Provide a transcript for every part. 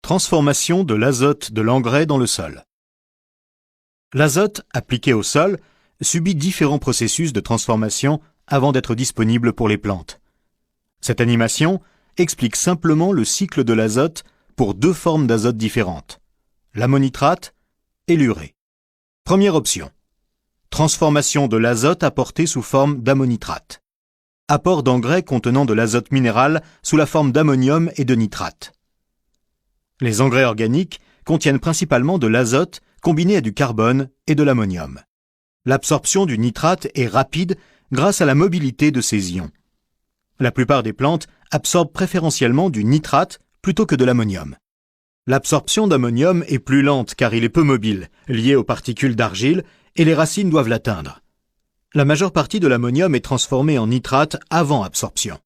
Transformation de l'azote de l'engrais dans le sol. L'azote, appliqué au sol, subit différents processus de transformation avant d'être disponible pour les plantes. Cette animation explique simplement le cycle de l'azote pour deux formes d'azote différentes, l'ammonitrate et l'urée. Première option. Transformation de l'azote apporté sous forme d'ammonitrate. Apport d'engrais contenant de l'azote minéral sous la forme d'ammonium et de nitrate. Les engrais organiques contiennent principalement de l'azote combiné à du carbone et de l'ammonium. L'absorption du nitrate est rapide grâce à la mobilité de ces ions. La plupart des plantes absorbent préférentiellement du nitrate plutôt que de l'ammonium. L'absorption d'ammonium est plus lente car il est peu mobile, lié aux particules d'argile, et les racines doivent l'atteindre. La majeure partie de l'ammonium est transformée en nitrate avant absorption.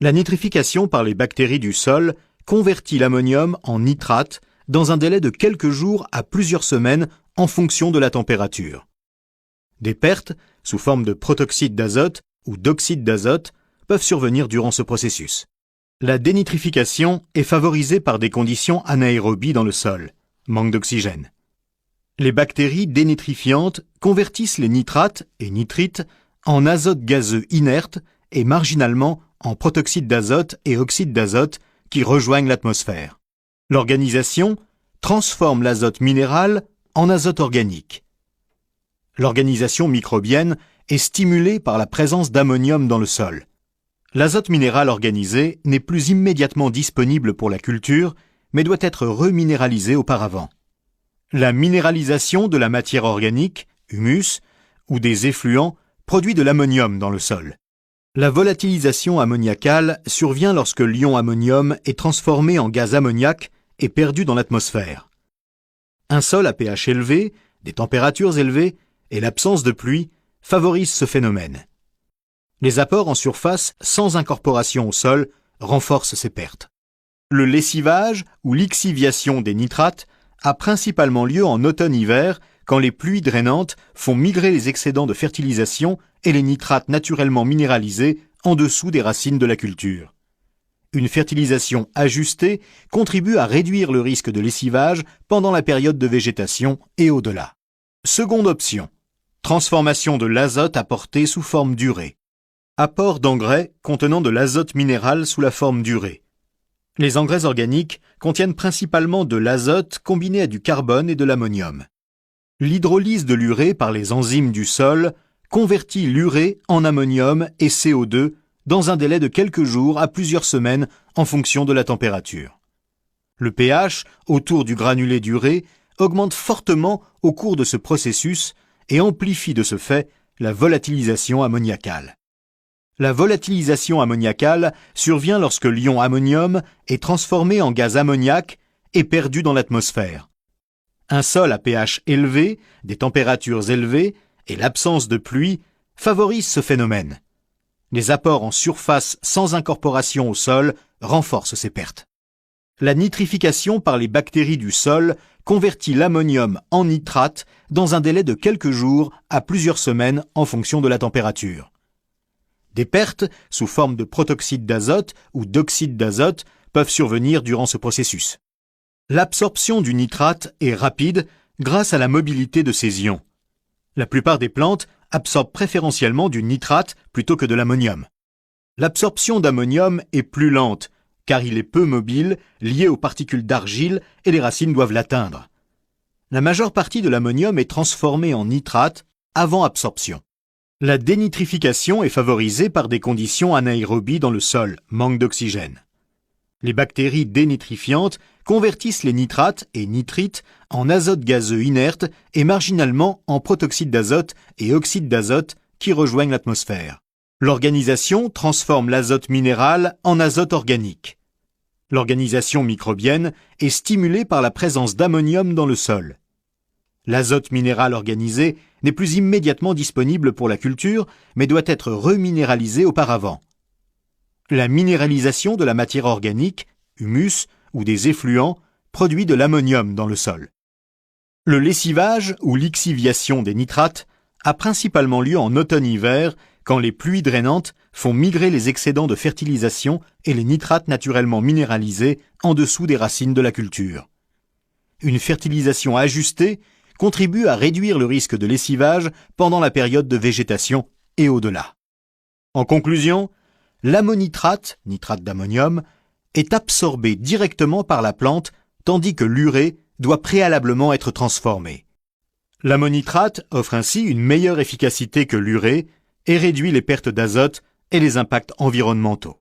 La nitrification par les bactéries du sol convertit l'ammonium en nitrate dans un délai de quelques jours à plusieurs semaines en fonction de la température. Des pertes, sous forme de protoxyde d'azote ou d'oxyde d'azote, peuvent survenir durant ce processus. La dénitrification est favorisée par des conditions anaérobies dans le sol, manque d'oxygène. Les bactéries dénitrifiantes convertissent les nitrates et nitrites en azote gazeux inerte et marginalement en protoxyde d'azote et oxyde d'azote qui rejoignent l'atmosphère. L'organisation transforme l'azote minéral en azote organique. L'organisation microbienne est stimulée par la présence d'ammonium dans le sol. L'azote minéral organisé n'est plus immédiatement disponible pour la culture, mais doit être reminéralisé auparavant. La minéralisation de la matière organique, humus, ou des effluents produit de l'ammonium dans le sol. La volatilisation ammoniacale survient lorsque l'ion ammonium est transformé en gaz ammoniaque et perdu dans l'atmosphère. Un sol à pH élevé, des températures élevées et l'absence de pluie favorisent ce phénomène. Les apports en surface sans incorporation au sol renforcent ces pertes. Le lessivage ou lixiviation des nitrates a principalement lieu en automne-hiver quand les pluies drainantes font migrer les excédents de fertilisation et les nitrates naturellement minéralisés en dessous des racines de la culture. Une fertilisation ajustée contribue à réduire le risque de lessivage pendant la période de végétation et au-delà. Seconde option. Transformation de l'azote apporté sous forme d'urée. Apport d'engrais contenant de l'azote minéral sous la forme d'urée. Les engrais organiques contiennent principalement de l'azote combiné à du carbone et de l'ammonium. L'hydrolyse de l'urée par les enzymes du sol convertit l'urée en ammonium et CO2 dans un délai de quelques jours à plusieurs semaines en fonction de la température. Le pH autour du granulé d'urée augmente fortement au cours de ce processus et amplifie de ce fait la volatilisation ammoniacale. La volatilisation ammoniacale survient lorsque l'ion ammonium est transformé en gaz ammoniaque et perdu dans l'atmosphère. Un sol à pH élevé, des températures élevées et l'absence de pluie favorisent ce phénomène. Les apports en surface sans incorporation au sol renforcent ces pertes. La nitrification par les bactéries du sol convertit l'ammonium en nitrate dans un délai de quelques jours à plusieurs semaines en fonction de la température. Des pertes, sous forme de protoxyde d'azote ou d'oxyde d'azote, peuvent survenir durant ce processus. L'absorption du nitrate est rapide grâce à la mobilité de ces ions. La plupart des plantes absorbent préférentiellement du nitrate plutôt que de l'ammonium. L'absorption d'ammonium est plus lente, car il est peu mobile, lié aux particules d'argile et les racines doivent l'atteindre. La majeure partie de l'ammonium est transformée en nitrate avant absorption. La dénitrification est favorisée par des conditions anaérobies dans le sol, manque d'oxygène. Les bactéries dénitrifiantes convertissent les nitrates et nitrites en azote gazeux inerte et marginalement en protoxyde d'azote et oxyde d'azote qui rejoignent l'atmosphère. L'organisation transforme l'azote minéral en azote organique. L'organisation microbienne est stimulée par la présence d'ammonium dans le sol. L'azote minéral organisé n'est plus immédiatement disponible pour la culture, mais doit être reminéralisé auparavant. La minéralisation de la matière organique, humus ou des effluents, produit de l'ammonium dans le sol. Le lessivage ou lixiviation des nitrates a principalement lieu en automne-hiver quand les pluies drainantes font migrer les excédents de fertilisation et les nitrates naturellement minéralisés en dessous des racines de la culture. Une fertilisation ajustée contribue à réduire le risque de lessivage pendant la période de végétation et au-delà. En conclusion, l'ammonitrate, nitrate d'ammonium, est absorbé directement par la plante tandis que l'urée doit préalablement être transformé. L'ammonitrate offre ainsi une meilleure efficacité que l'urée et réduit les pertes d'azote et les impacts environnementaux.